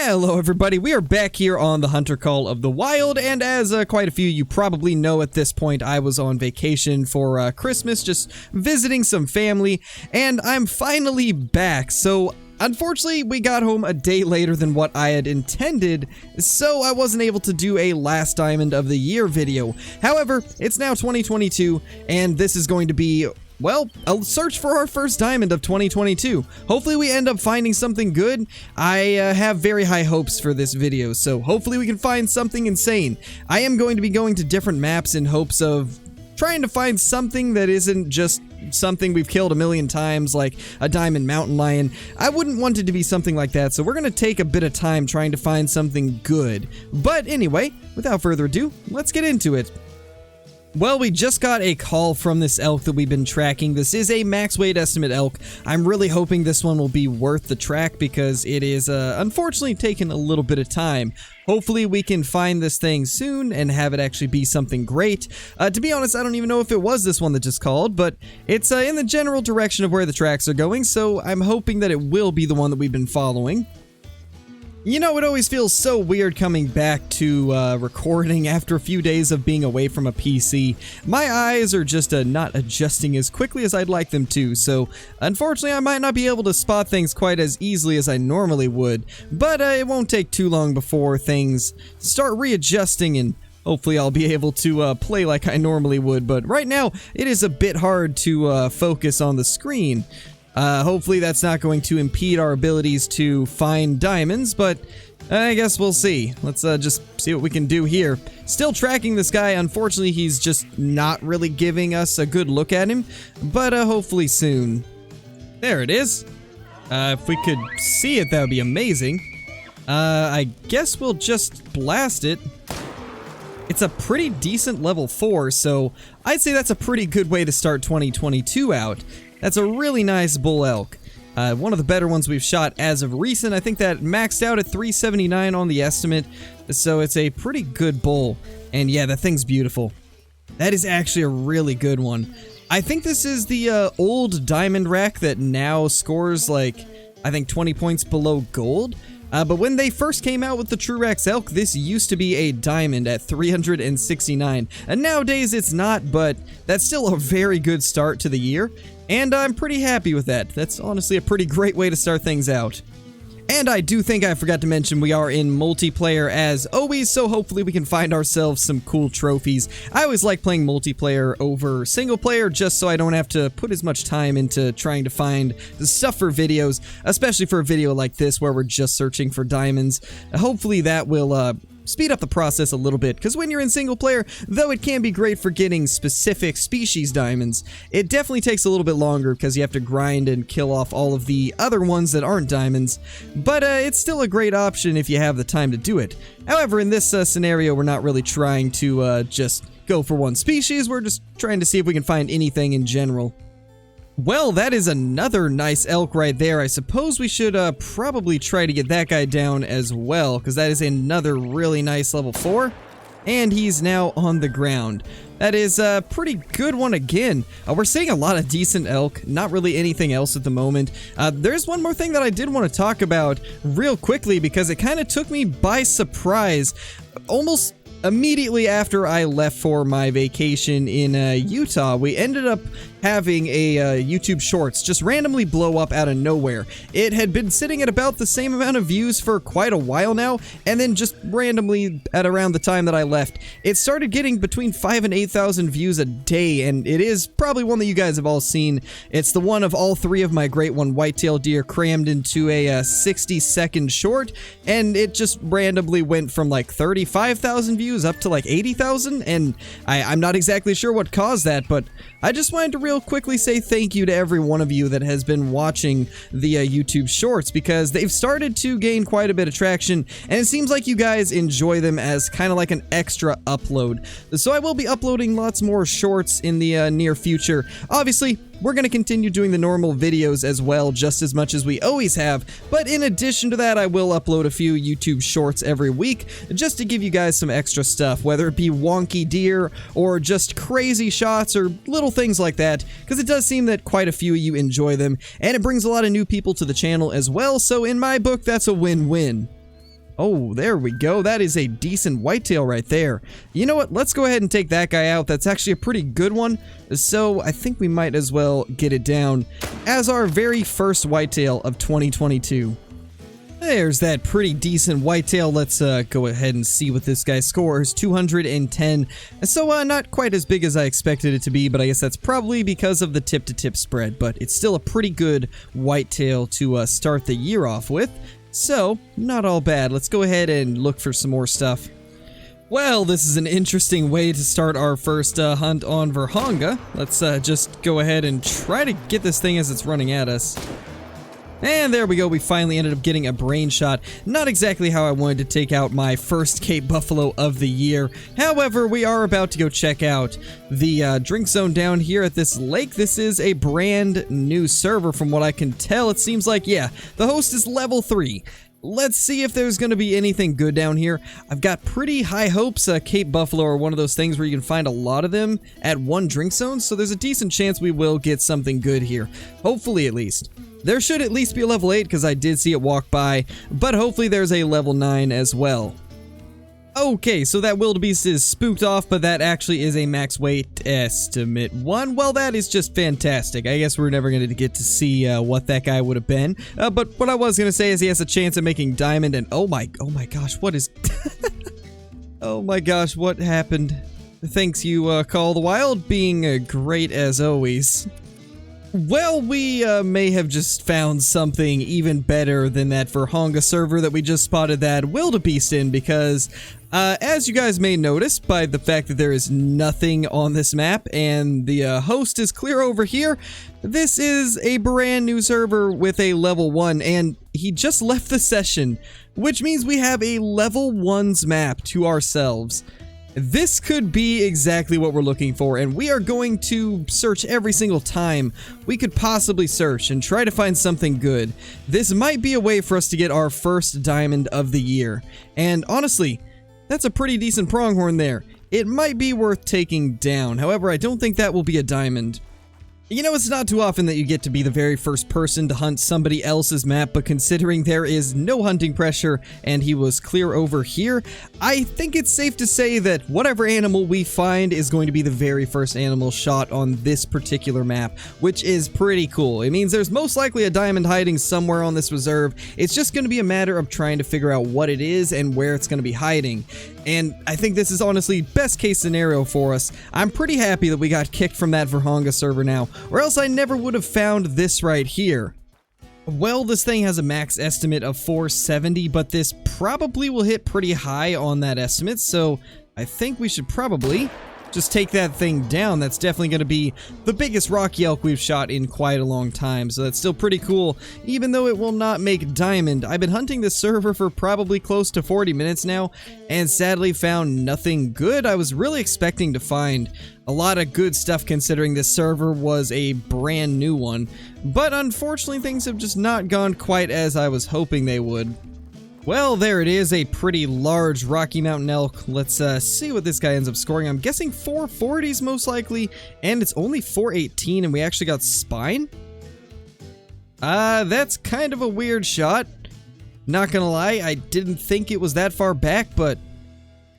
Hello everybody, we are back here on the Hunter Call of the Wild, and as quite a few you probably know at this point, I was on vacation for Christmas, just visiting some family, and I'm finally back. So unfortunately, we got home a day later than what I had intended, so I wasn't able to do a last diamond of the year video. However, it's now 2022, and this is going to be, well, a search for our first diamond of 2022. Hopefully we end up finding something good. I have very high hopes for this video, so hopefully we can find something insane. I am going to be going to different maps in hopes of trying to find something that isn't just something we've killed a million times, like a diamond mountain lion. I wouldn't want it to be something like that, so we're gonna take a bit of time trying to find something good. But anyway, without further ado, let's get into it. Well, we just got a call from this elk that we've been tracking. This is a max weight estimate elk. I'm really hoping this one will be worth the track because it is unfortunately taken a little bit of time. Hopefully we can find this thing soon and have it actually be something great. To be honest, I don't even know if it was this one that just called, but it's in the general direction of where the tracks are going, so I'm hoping that it will be the one that we've been following. You know, it always feels so weird coming back to recording after a few days of being away from a PC. My eyes are just not adjusting as quickly as I'd like them to, so unfortunately I might not be able to spot things quite as easily as I normally would, but it won't take too long before things start readjusting and hopefully I'll be able to play like I normally would, but right now it is a bit hard to focus on the screen. Hopefully that's not going to impede our abilities to find diamonds, but I guess we'll see. Let's just see what we can do here. Still tracking this guy. Unfortunately, he's just not really giving us a good look at him, but hopefully soon. There it is. If we could see it, that would be amazing. I guess we'll just blast it. It's a pretty decent level 4, so I'd say that's a pretty good way to start 2022 out. That's a really nice bull elk. One of the better ones we've shot as of recent. I think that maxed out at 379 on the estimate, so it's a pretty good bull. And yeah, that thing's beautiful. That is actually a really good one. I think this is the old diamond rack that now scores like, I think 20 points below gold. But when they first came out with the True Rax Elk, this used to be a diamond at 369. And nowadays it's not, but that's still a very good start to the year. And I'm pretty happy with that. That's honestly a pretty great way to start things out. And I do think I forgot to mention we are in multiplayer as always, so hopefully we can find ourselves some cool trophies. I always like playing multiplayer over single player just so I don't have to put as much time into trying to find the stuff for videos, especially for a video like this where we're just searching for diamonds. Hopefully that will speed up the process a little bit, because when you're in single player, though it can be great for getting specific species diamonds, it definitely takes a little bit longer because you have to grind and kill off all of the other ones that aren't diamonds, but it's still a great option if you have the time to do it. However, in this scenario, we're not really trying to just go for one species, we're just trying to see if we can find anything in general. Well, that is another nice elk right there. I suppose we should probably try to get that guy down as well, because that is another really nice level 4. And he's now on the ground. That is a pretty good one again. We're seeing a lot of decent elk, not really anything else at the moment. There's one more thing that I did want to talk about real quickly, because it kind of took me by surprise. Almost immediately after I left for my vacation in Utah, we ended up having a YouTube Shorts just randomly blow up out of nowhere. It had been sitting at about the same amount of views for quite a while now, and then just randomly at around the time that I left, it started getting between 5,000 and 8,000 views a day, and it is probably one that you guys have all seen. It's the one of all 3 of my great one whitetail deer crammed into a 60-second short, and it just randomly went from like 35,000 views up to like 80,000, and I'm not exactly sure what caused that, but I just wanted to real quickly say thank you to every one of you that has been watching the YouTube Shorts, because they've started to gain quite a bit of traction, and it seems like you guys enjoy them as kind of like an extra upload. So I will be uploading lots more shorts in the near future. Obviously, we're going to continue doing the normal videos as well, just as much as we always have, but in addition to that, I will upload a few YouTube Shorts every week, just to give you guys some extra stuff, whether it be wonky deer, or just crazy shots, or little things like that, because it does seem that quite a few of you enjoy them, and it brings a lot of new people to the channel as well, so in my book, that's a win-win. Oh, there we go. That is a decent whitetail right there. You know what? Let's go ahead and take that guy out. That's actually a pretty good one. So I think we might as well get it down as our very first whitetail of 2022. There's that pretty decent whitetail. Let's go ahead and see what this guy scores. 210. So not quite as big as I expected it to be, but I guess that's probably because of the tip-to-tip spread. But it's still a pretty good whitetail to start the year off with. So, not all bad. Let's go ahead and look for some more stuff. Well, this is an interesting way to start our first hunt on Verhonga. Let's just go ahead and try to get this thing as it's running at us. And there we go, we finally ended up getting a brain shot. Not exactly how I wanted to take out my first Cape Buffalo of the year. However, we are about to go check out the drink zone down here at this lake. This is a brand new server from what I can tell. It seems like, yeah, the host is level 3. Let's see if there's going to be anything good down here. I've got pretty high hopes. Cape Buffalo are one of those things where you can find a lot of them at one drink zone, so there's a decent chance we will get something good here. Hopefully, at least. There should at least be a level 8 because I did see it walk by, but hopefully there's a level 9 as well. Okay, so that wildebeest is spooked off, but that actually is a max weight estimate 1. Well, that is just fantastic. I guess we're never going to get to see what that guy would have been. But what I was going to say is he has a chance at making diamond, and oh my gosh, what is... oh my gosh, what happened? Thanks you, Call the Wild, being great as always. Well, we may have just found something even better than that Verhonga server that we just spotted that wildebeest in, because as you guys may notice by the fact that there is nothing on this map and the host is clear over here, this is a brand new server with a level 1, and he just left the session, which means we have a level 1's map to ourselves. This could be exactly what we're looking for, and we are going to search every single time we could possibly search and try to find something good. This might be a way for us to get our first diamond of the year, and honestly, that's a pretty decent pronghorn there. It might be worth taking down, however, I don't think that will be a diamond. You know, it's not too often that you get to be the very first person to hunt somebody else's map, but considering there is no hunting pressure and he was clear over here, I think it's safe to say that whatever animal we find is going to be the very first animal shot on this particular map, which is pretty cool. It means there's most likely a diamond hiding somewhere on this reserve. It's just going to be a matter of trying to figure out what it is and where it's going to be hiding. And I think this is honestly best case scenario for us. I'm pretty happy that we got kicked from that Verhonga server now, or else I never would have found this right here. Well, this thing has a max estimate of 470, but this probably will hit pretty high on that estimate, so I think we should probably just take that thing down. That's definitely going to be the biggest rocky elk we've shot in quite a long time, so that's still pretty cool, even though it will not make diamond. I've been hunting this server for probably close to 40 minutes now, and sadly found nothing good. I was really expecting to find a lot of good stuff considering this server was a brand new one, but unfortunately things have just not gone quite as I was hoping they would. Well, there it is, a pretty large Rocky Mountain elk. Let's see what this guy ends up scoring. I'm guessing 440s most likely, and it's only 418, and we actually got spine? That's kind of a weird shot. Not gonna lie, I didn't think it was that far back, but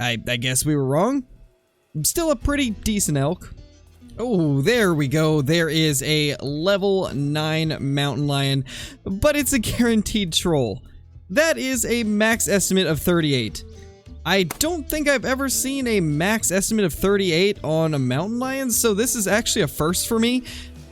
I guess we were wrong. Still a pretty decent elk. Oh, there we go. There is a level 9 mountain lion, but it's a guaranteed troll. That is a max estimate of 38. I don't think I've ever seen a max estimate of 38 on a mountain lion, so this is actually a first for me.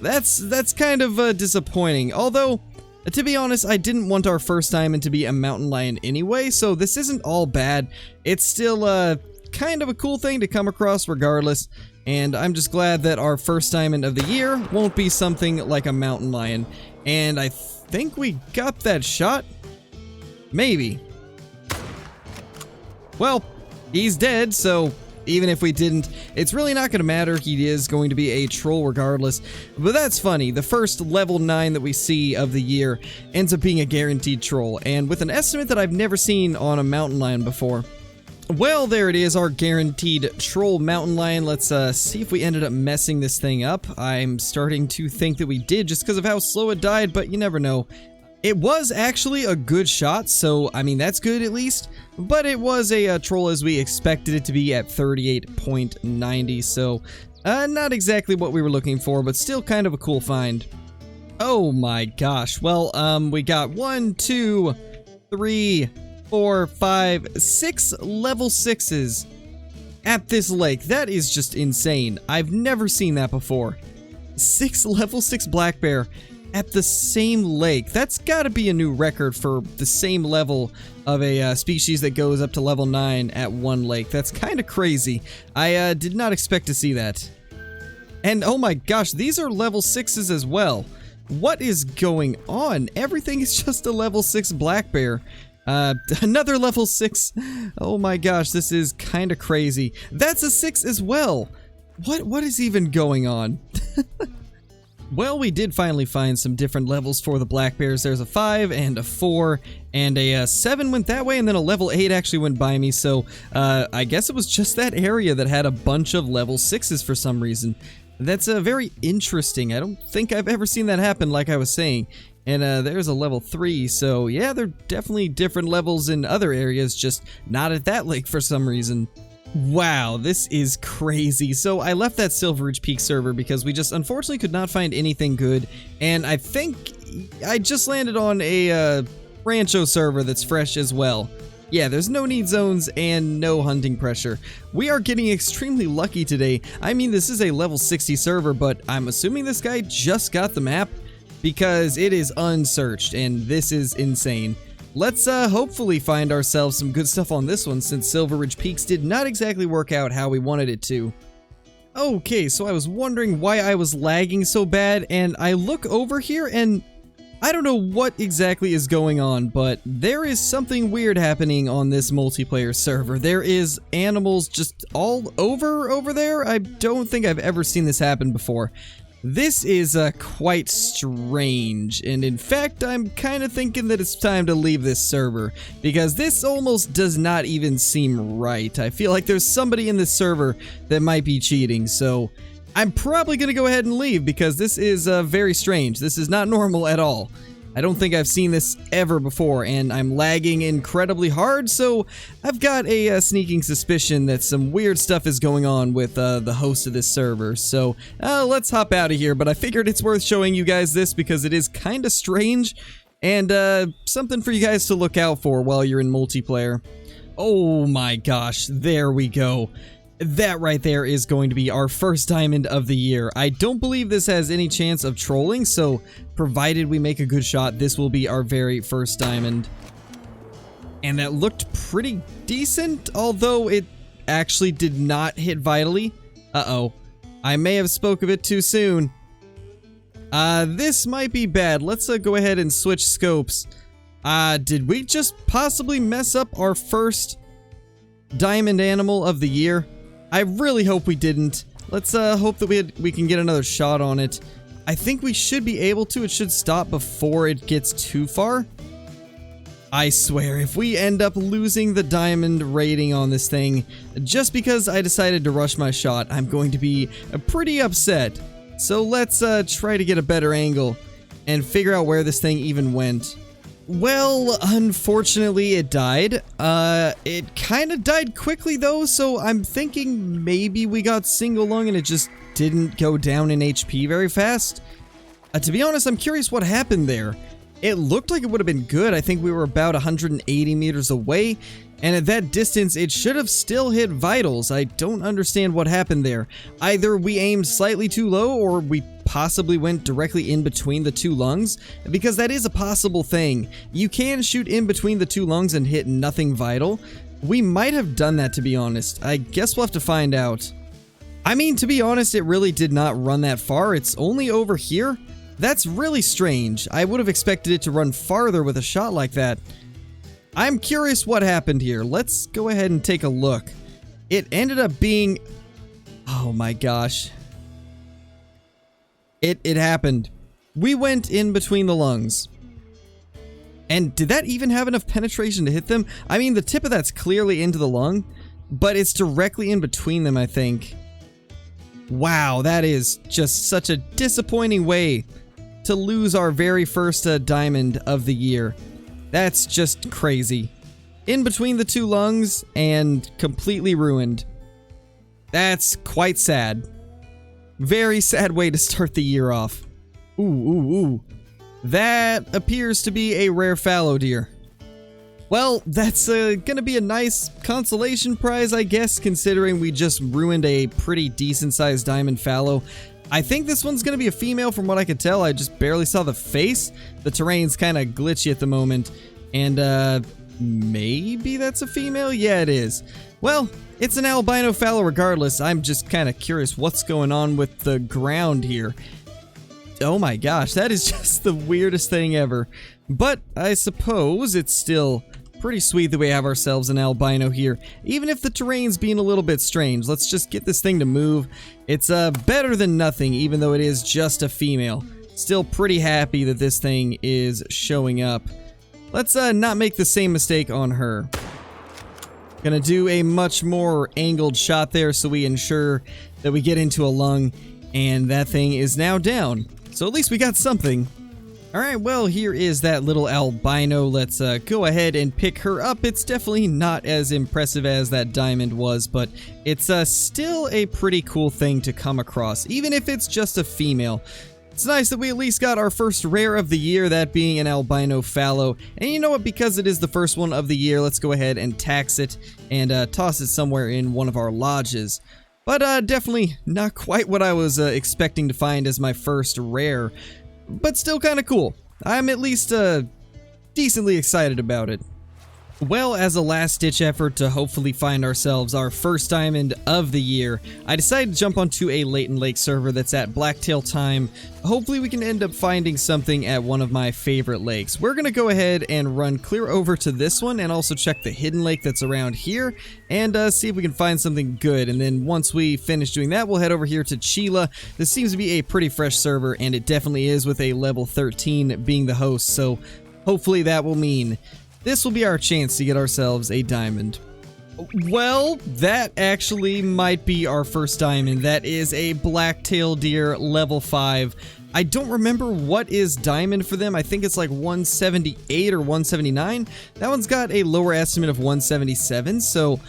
That's kind of disappointing. Although, to be honest, I didn't want our first diamond to be a mountain lion anyway, so this isn't all bad. It's still kind of a cool thing to come across regardless, and I'm just glad that our first diamond of the year won't be something like a mountain lion. And I think we got that shot. Maybe. Well, he's dead, so even if we didn't, it's really not going to matter. He is going to be a troll regardless. But that's funny. The first level 9 that we see of the year ends up being a guaranteed troll, and with an estimate that I've never seen on a mountain lion before. Well, there it is, our guaranteed troll mountain lion. Let's see if we ended up messing this thing up. I'm starting to think that we did just because of how slow it died, but you never know. It was actually a good shot, so I mean that's good at least, but it was a troll as we expected it to be at 38.90, so not exactly what we were looking for, but still kind of a cool find. Oh my gosh, well, we got 1, 2, 3, 4, 5, 6 level 6s at this lake. That is just insane. I've never seen that before. 6 level 6 black bear at the same lake. That's gotta be a new record for the same level of a species that goes up to level 9 at one lake. That's kind of crazy. I did not expect to see that. And oh my gosh, these are level 6s as well. What is going on? Everything is just a level 6 black bear. Another level 6. Oh my gosh, this is kind of crazy. That's a 6 as well. What is even going on? Well, we did finally find some different levels for the black bears. There's a 5 and a 4, and a 7 went that way, and then a level 8 actually went by me, so I guess it was just that area that had a bunch of level 6s for some reason. That's very interesting. I don't think I've ever seen that happen, like I was saying. And there's a level 3, so yeah, they're definitely different levels in other areas, just not at that lake for some reason. Wow, this is crazy. So I left that Silver Ridge Peak server because we just unfortunately could not find anything good, and I think I just landed on a Rancho server that's fresh as well. Yeah, there's no need zones and no hunting pressure. We are getting extremely lucky today. I mean, this is a level 60 server, but I'm assuming this guy just got the map because it is unsearched, and this is insane. Let's hopefully find ourselves some good stuff on this one, since Silver Ridge Peaks did not exactly work out how we wanted it to. Okay, so I was wondering why I was lagging so bad, and I look over here and I don't know what exactly is going on, but there is something weird happening on this multiplayer server. There is animals just all over there. I don't think I've ever seen this happen before. This is quite strange, and in fact, I'm kind of thinking that it's time to leave this server, because this almost does not even seem right. I feel like there's somebody in this server that might be cheating, so I'm probably going to go ahead and leave, because this is very strange. This is not normal at all. I don't think I've seen this ever before, and I'm lagging incredibly hard, so I've got a sneaking suspicion that some weird stuff is going on with the host of this server. So let's hop out of here, but I figured it's worth showing you guys this because it is kind of strange, and something for you guys to look out for while you're in multiplayer. Oh my gosh, there we go. That right there is going to be our first diamond of the year. I don't believe this has any chance of trolling, so provided we make a good shot, this will be our very first diamond. And that looked pretty decent, although it actually did not hit vitally. Uh-oh. I may have spoke a bit too soon. This might be bad. Let's go ahead and switch scopes. Did we just possibly mess up our first diamond animal of the year? I really hope we didn't. Let's hope that we can get another shot on it. I think we should be able to. It should stop before it gets too far. I swear, if we end up losing the diamond rating on this thing, just because I decided to rush my shot, I'm going to be pretty upset. So let's try to get a better angle and figure out where this thing even went. Well, unfortunately, it died. It kind of died quickly, though, so I'm thinking maybe we got single lung and it just didn't go down in HP very fast. To be honest, I'm curious what happened there. It looked like it would have been good. I think we were about 180 meters away, and at that distance, it should have still hit vitals. I don't understand what happened there. Either we aimed slightly too low, or we possibly went directly in between the two lungs, because that is a possible thing. You can shoot in between the two lungs and hit nothing vital. We might have done that, to be honest. I guess we'll have to find out. I mean, to be honest, it really did not run that far. It's only over here. That's really strange. I would have expected it to run farther with a shot like that. I'm curious what happened here. Let's go ahead and take a look. It ended up being... Oh my gosh. It happened. We went in between the lungs. And did that even have enough penetration to hit them? I mean, the tip of that's clearly into the lung, but it's directly in between them, I think. Wow, that is just such a disappointing way to lose our very first diamond of the year. That's just crazy. In between the two lungs and completely ruined. That's quite sad. Very sad way to start the year off. Ooh. That appears to be a rare fallow deer. Well, that's gonna be a nice consolation prize, I guess, considering we just ruined a pretty decent-sized diamond fallow. I think this one's gonna be a female from what I could tell. I just barely saw the face. The terrain's kind of glitchy at the moment. And, maybe that's a female? Yeah, it is. Well, it's an albino fallow regardless. I'm just kind of curious what's going on with the ground here. Oh my gosh, that is just the weirdest thing ever. But I suppose it's still pretty sweet that we have ourselves an albino here, even if the terrain's being a little bit strange. Let's just get this thing to move. It's better than nothing, even though it is just a female. Still pretty happy that this thing is showing up. Let's not make the same mistake on her. Gonna do a much more angled shot there so we ensure that we get into a lung, and that thing is now down. So at least we got something. Alright, well, here is that little albino. Let's go ahead and pick her up. It's definitely not as impressive as that diamond was, but it's still a pretty cool thing to come across, even if it's just a female. It's nice that we at least got our first rare of the year, that being an albino fallow. And you know what, because it is the first one of the year, let's go ahead and tax it and toss it somewhere in one of our lodges. But definitely not quite what I was expecting to find as my first rare. But still kind of cool. I'm at least decently excited about it. Well, as a last-ditch effort to hopefully find ourselves our first diamond of the year, I decided to jump onto a Latent Lake server that's at Blacktail time. Hopefully we can end up finding something at one of my favorite lakes. We're gonna go ahead and run clear over to this one and also check the hidden lake that's around here and see if we can find something good. And then once we finish doing that, we'll head over here to Chila. This seems to be a pretty fresh server, and it definitely is, with a level 13 being the host, so hopefully that will mean this will be our chance to get ourselves a diamond. Well, that actually might be our first diamond. That is a Blacktail deer, level 5. I don't remember what is diamond for them. I think it's like 178 or 179. That one's got a lower estimate of 177, so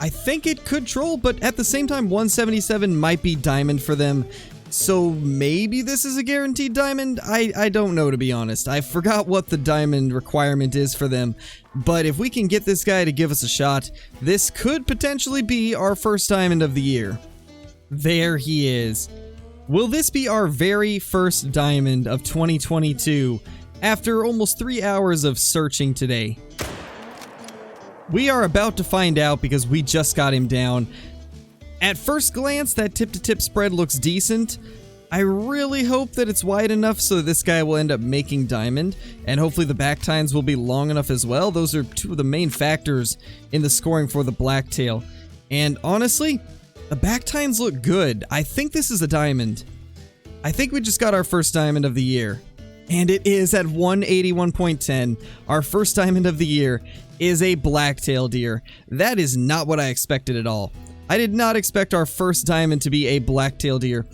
I think it could troll, but at the same time, 177 might be diamond for them. So maybe this is a guaranteed diamond? I don't know, to be honest. I forgot what the diamond requirement is for them. But if we can get this guy to give us a shot, this could potentially be our first diamond of the year. There he is. Will this be our very first diamond of 2022 after almost 3 hours of searching today? We are about to find out because we just got him down. At first glance, that tip-to-tip spread looks decent. I really hope that it's wide enough so that this guy will end up making diamond, and hopefully the back tines will be long enough as well. Those are two of the main factors in the scoring for the Blacktail. And honestly, the back tines look good. I think this is a diamond. I think we just got our first diamond of the year. And it is at 181.10. Our first diamond of the year is a Blacktail deer. That is not what I expected at all. I did not expect our first diamond to be a Blacktail deer.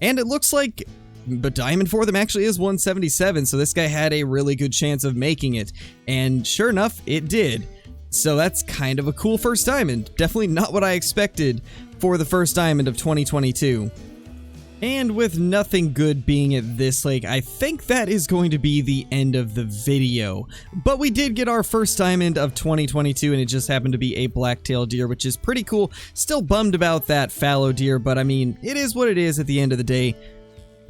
And it looks like the diamond for them actually is 177, so this guy had a really good chance of making it. And sure enough, it did. So that's kind of a cool first diamond. Definitely not what I expected for the first diamond of 2022. And with nothing good being at this lake, I think that is going to be the end of the video. But we did get our first diamond of 2022, and it just happened to be a Blacktail deer, which is pretty cool. Still bummed about that fallow deer, but I mean, it is what it is at the end of the day.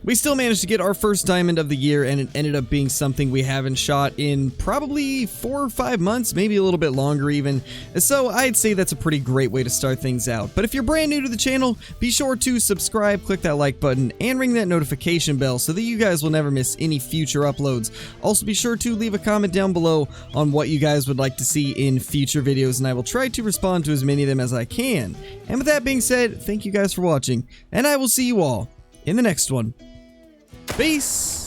We still managed to get our first diamond of the year, and it ended up being something we haven't shot in probably 4 or 5 months, maybe a little bit longer even. So I'd say that's a pretty great way to start things out. But if you're brand new to the channel, be sure to subscribe, click that like button, and ring that notification bell so that you guys will never miss any future uploads. Also, be sure to leave a comment down below on what you guys would like to see in future videos, and I will try to respond to as many of them as I can. And with that being said, thank you guys for watching, and I will see you all in the next one. Peace!